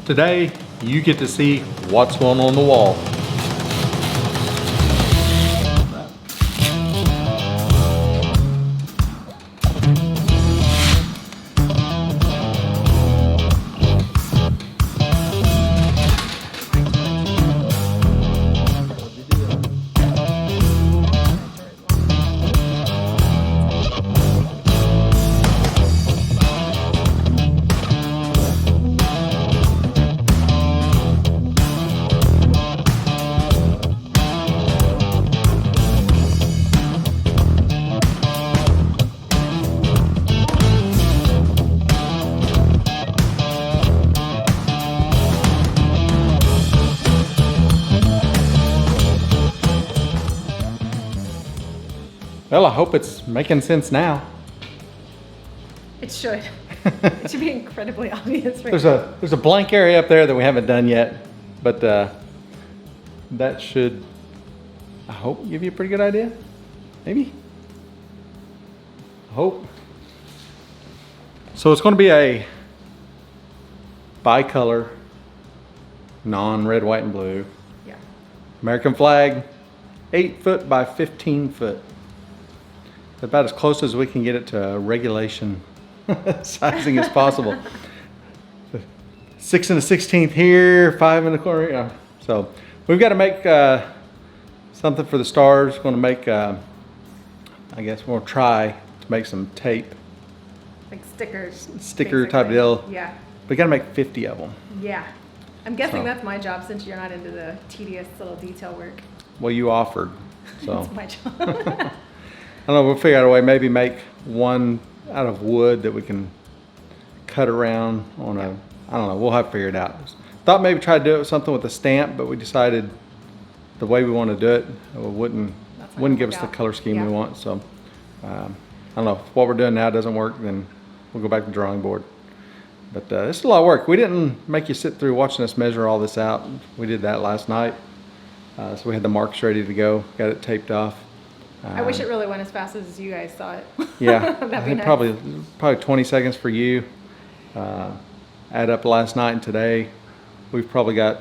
Today, you get to see what's going on the wall. Well, I hope it's making sense now. It should. It should be incredibly obvious right There's a blank area up there that we haven't done yet, but that should, I hope, give you a pretty good idea. Maybe. I hope. So it's going to be a bicolor, non-red, white, and blue. Yeah. American flag, 8 foot by 15 foot. About as close as we can get it to regulation sizing as possible. 6 1/16 here, 5 1/4. Yeah. So we've got to make something for the stars. Going to make, I guess we'll try to make some tape. Like stickers. Sticker basically. type deal. Yeah. We got to make 50 of them. Yeah. I'm guessing So. that's my job since you're not into the tedious little detail work. Well, you offered, so. That's my job. I don't know, we'll figure out a way, maybe make one out of wood that we can cut around on a, I don't know, we'll have to figure it out. Thought maybe try to do it with something with a stamp, but we decided the way we want to do it wouldn't give us the color scheme we want. So, I don't know, if what we're doing now doesn't work, then we'll go back to the drawing board. But it's a lot of work. We didn't make you sit through watching us measure all this out. We did that last night. So we had the marks ready to go, got it taped off. I wish it really went as fast as you guys saw it. Yeah, That'd I be think nice. probably 20 seconds for you. Add up last night and today, we've probably got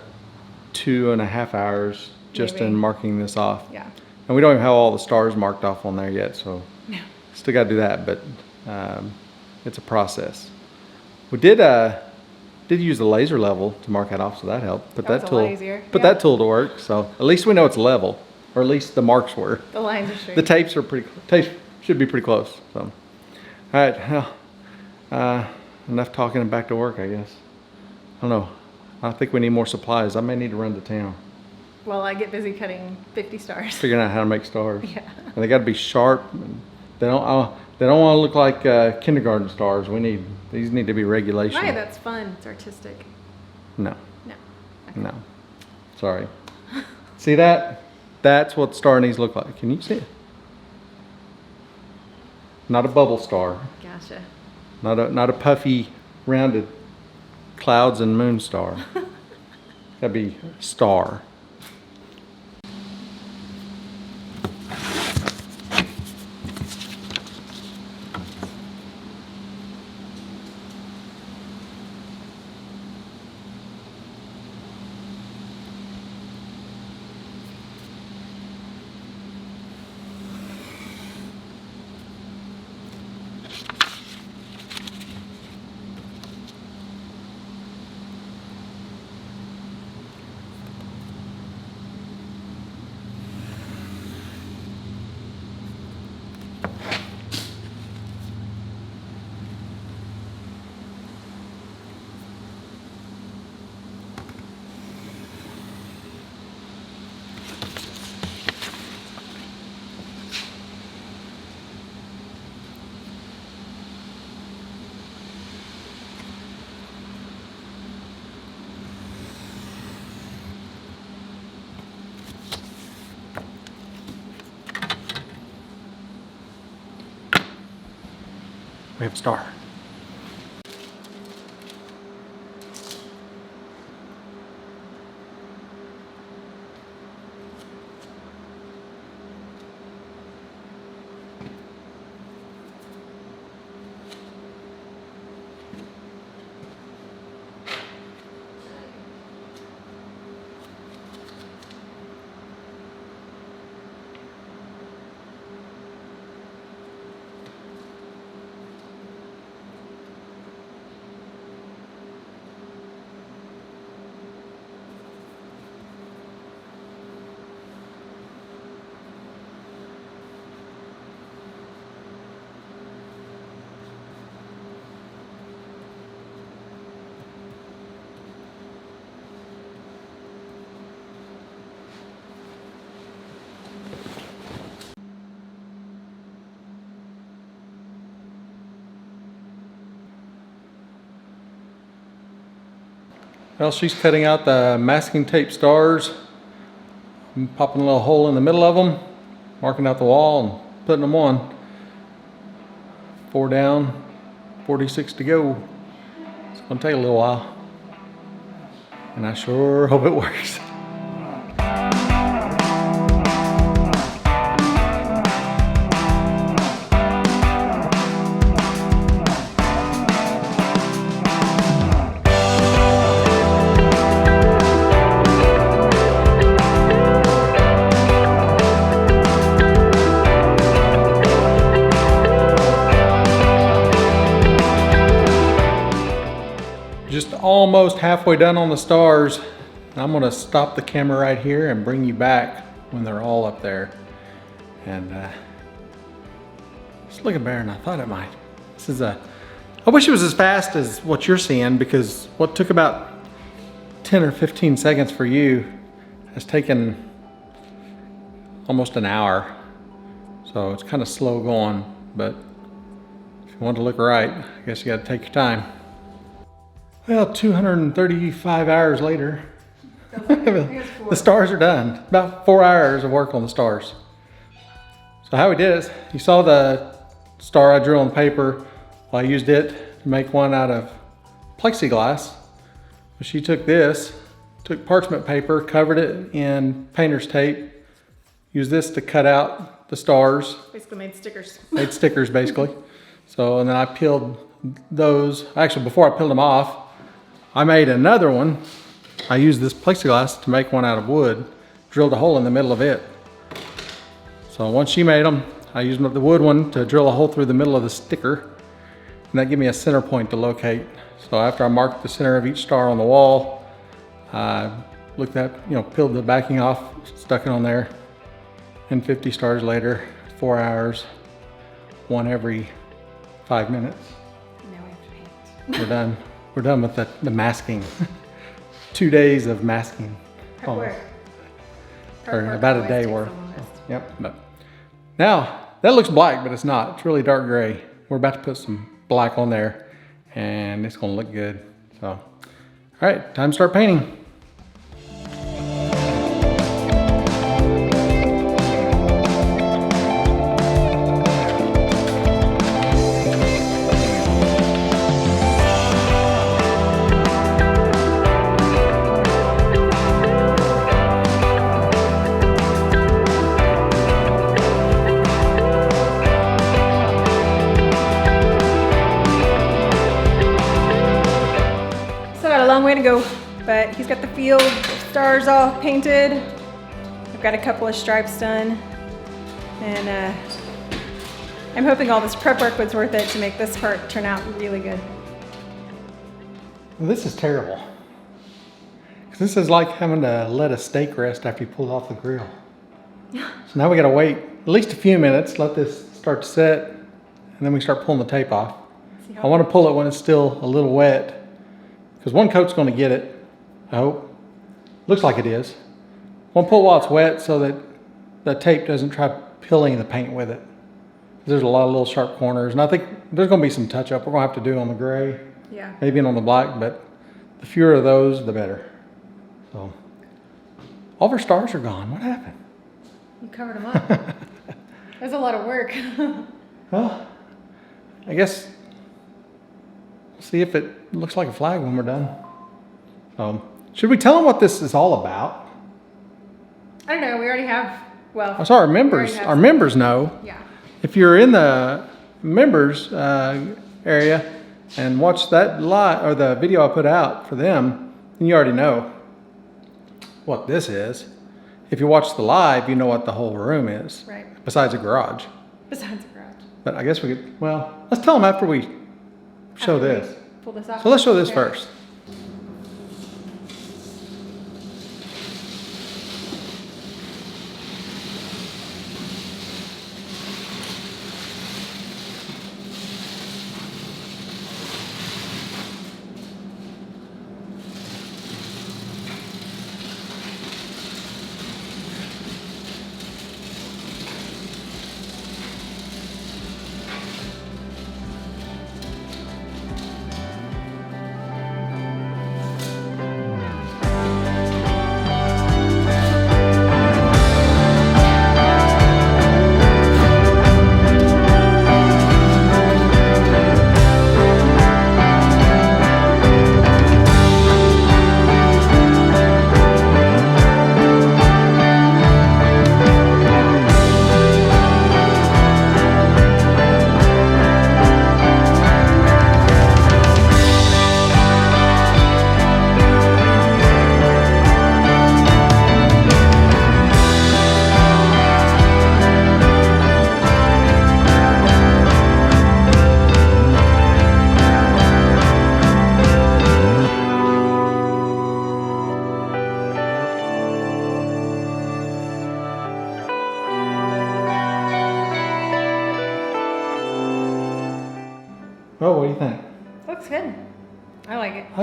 2.5 hours just Maybe. in marking this off. Yeah. And we don't even have all the stars marked off on there yet, so No. still got to do that. But it's a process. We did use the laser level to mark that off, so that helped. Put That that was a lot tool, easier, put yeah. that tool to work. So at least we know it's level, or at least the marks were. The lines are straight. The tapes are tapes should be pretty close. So, all right, well, enough talking and back to work, I guess. I don't know. I think we need more supplies. I may need to run to town, Well, I get busy cutting 50 stars. figuring out how to make stars. Yeah. And they got to be sharp. And they don't want to look like kindergarten stars. These need to be regulation. Right, that's fun. It's artistic. No, No. no. Sorry. See that? That's what the star needs to look like. Can you see it? Not a bubble star. Gotcha. Not a puffy, rounded clouds and moon star. That'd be star. We have a star. Well, she's cutting out the masking tape stars. I'm popping a little hole in the middle of them, marking out the wall and putting them on. 4 down, 46 to go. It's gonna take a little while. And I sure hope it works. Just almost halfway done on the stars. I'm gonna stop the camera right here and bring you back when they're all up there. And it's looking better than I thought it might. I wish it was as fast as what you're seeing, because what took about 10 or 15 seconds for you has taken almost an hour. So it's kind of slow going, but if you want to look right, I guess you gotta take your time. Well, 235 hours later, the stars are done. About 4 hours of work on the stars. So how we did it, you saw the star I drew on paper. Well, I used it to make one out of plexiglass. But she took this, took parchment paper, covered it in painter's tape, used this to cut out the stars. Basically made stickers. Made stickers, basically. So, and then I peeled those. Actually, before I peeled them off, I made another one. I used this plexiglass to make one out of wood, drilled a hole in the middle of it. So once she made them, I used the wood one to drill a hole through the middle of the sticker, and that gave me a center point to locate. So after I marked the center of each star on the wall, I looked at, peeled the backing off, stuck it on there, and 50 stars later, 4 hours, one every 5 minutes. Now we have to paint. We're done. We're done with the masking. 2 days of masking. Hard work. Or about a day worth. Yep. But now that looks black, but it's not. It's really dark gray. We're about to put some black on there, and it's gonna look good. So, all right, time to start painting. Way to go, but he's got the field stars all painted. I've got a couple of stripes done, and I'm hoping all this prep work was worth it to make this part turn out really good. Well, this is terrible. This is like having to let a steak rest after you pull it off the grill. So now we gotta wait at least a few minutes, let this start to set, and then we start pulling the tape off. I want to pull it when it's still a little wet, because one coat's going to get it, I hope. Looks like it is. Won't pull while it's wet so that the tape doesn't try peeling the paint with it. There's a lot of little sharp corners, and I think there's going to be some touch up we're going to have to do on the gray. Yeah. Maybe on the black, but the fewer of those, the better. So, all of our stars are gone. What happened? You covered them up. That's a lot of work. Well, I guess we'll see if it looks like a flag when we're done. Should we tell them what this is all about? I don't know. We already have. Well, I'm sorry, our members know. Yeah. If you're in the members area and watch that live or the video I put out for them, then you already know what this is. If you watch the live, you know what the whole room is. Right. Besides a garage. Besides a garage. But I guess we could. Well, let's tell them after we show this. Pull this off. So let's show this first.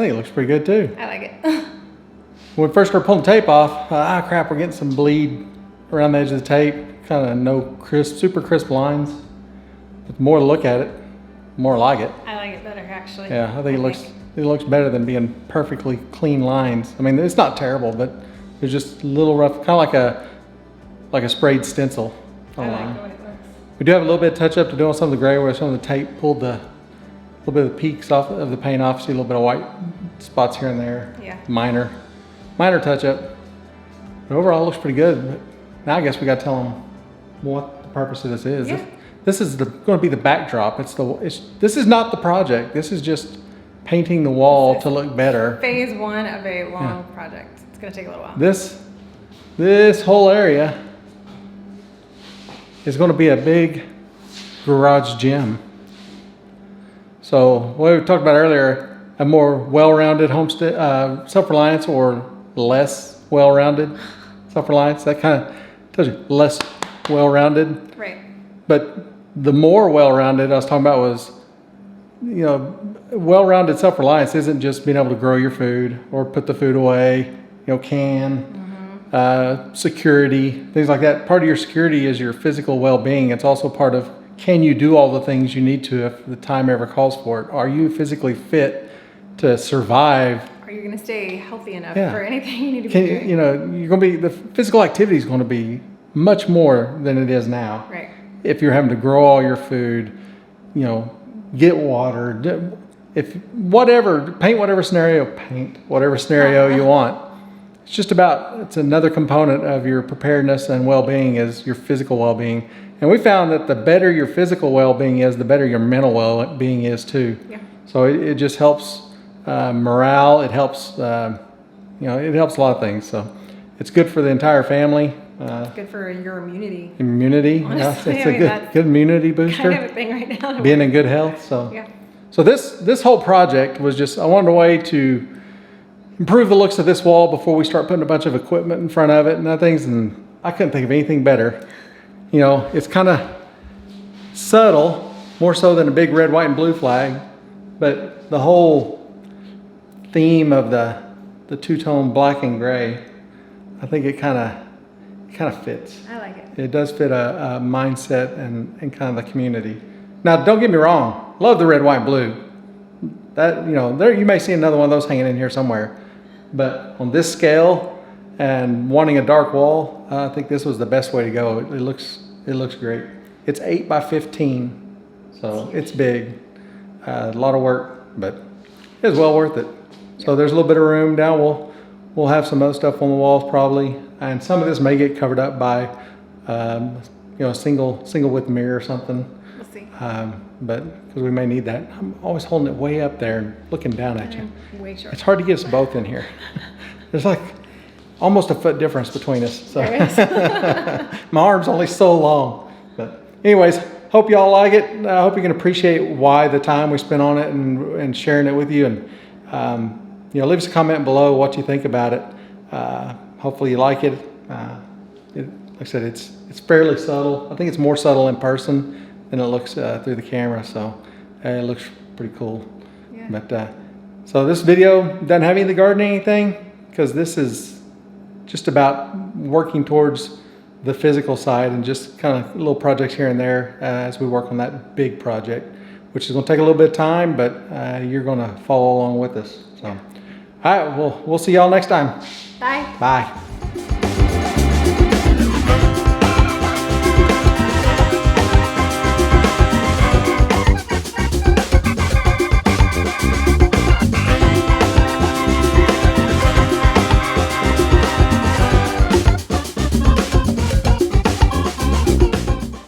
think it looks pretty good too. I like it. When we first started pulling the tape off, crap, we're getting some bleed around the edge of the tape. Kind of no crisp, super crisp lines. But the more to look at it, the more I like it. I like it better, actually. Yeah, I think it looks better than being perfectly clean lines. I mean, it's not terrible, but there's just a little rough, kind of like a sprayed stencil. I like the way it looks. We do have a little bit of touch up to do on some of the gray where some of the tape pulled a little bit of the peaks off of the paint off. See a little bit of white spots here and there. Yeah. Minor touch up. But overall, it looks pretty good. But now I guess we got to tell them what the purpose of this is. Yeah. This is going to be the backdrop. This is not the project. This is just painting the wall to look better. Phase 1 of a long project. It's going to take a little while. This whole area is going to be a big garage gym. So what we talked about earlier, a more well-rounded homestead, self-reliance, or less well-rounded self-reliance. That kind of tells you less well-rounded. Right. But the more well-rounded I was talking about was, well-rounded self-reliance isn't just being able to grow your food or put the food away, security, things like that. Part of your security is your physical well-being. It's also part of, can you do all the things you need to if the time ever calls for it? Are you physically fit to survive? Are you going to stay healthy enough Yeah. for anything you need to be doing? You're going to be, the physical activity is going to be much more than it is now. Right. If you're having to grow all your food, get water, paint whatever scenario you want. It's another component of your preparedness and well-being is your physical well-being. And we found that the better your physical well-being is, the better your mental well-being is too. Yeah. So it just helps morale. It helps, it helps a lot of things. So it's good for the entire family. Good for your immunity. Immunity. Honestly, It's I a mean, good that's immunity booster. Kind of a thing right now. Being in good health. So Yeah. So this whole project was just, I wanted a way to improve the looks of this wall before we start putting a bunch of equipment in front of it and other things, and I couldn't think of anything better. It's kind of subtle, more so than a big red, white, and blue flag, but the whole theme of the two-tone black and gray, I think it kind of fits. I like it. It does fit a mindset and kind of the community. Now, don't get me wrong. Love the red, white, and blue. That, there you may see another one of those hanging in here somewhere. But on this scale and wanting a dark wall, I think this was the best way to go. It looks great. It's 8 by 15, so it's big. A lot of work, but it was well worth it. So there's a little bit of room down. We'll have some other stuff on the walls probably, and some of this may get covered up by a single width mirror or something. We'll see. But because we may need that. I'm always holding it way up there and looking down at you. Way short. It's hard to get us both in here. There's like almost a foot difference between us. So There is. my arm's only so long. But anyways, hope y'all like it. I hope you can appreciate why the time we spent on it and sharing it with you. And leave us a comment below what you think about it. Hopefully you like it. Like I said, it's fairly subtle. I think it's more subtle in person than it looks through the camera. So it looks pretty cool. Yeah. But so this video doesn't have any of the gardening anything, because this is just about working towards the physical side and just kind of little projects here and there as we work on that big project, which is going to take a little bit of time, but you're going to follow along with us. So, all right, we'll see y'all next time. Bye. Bye.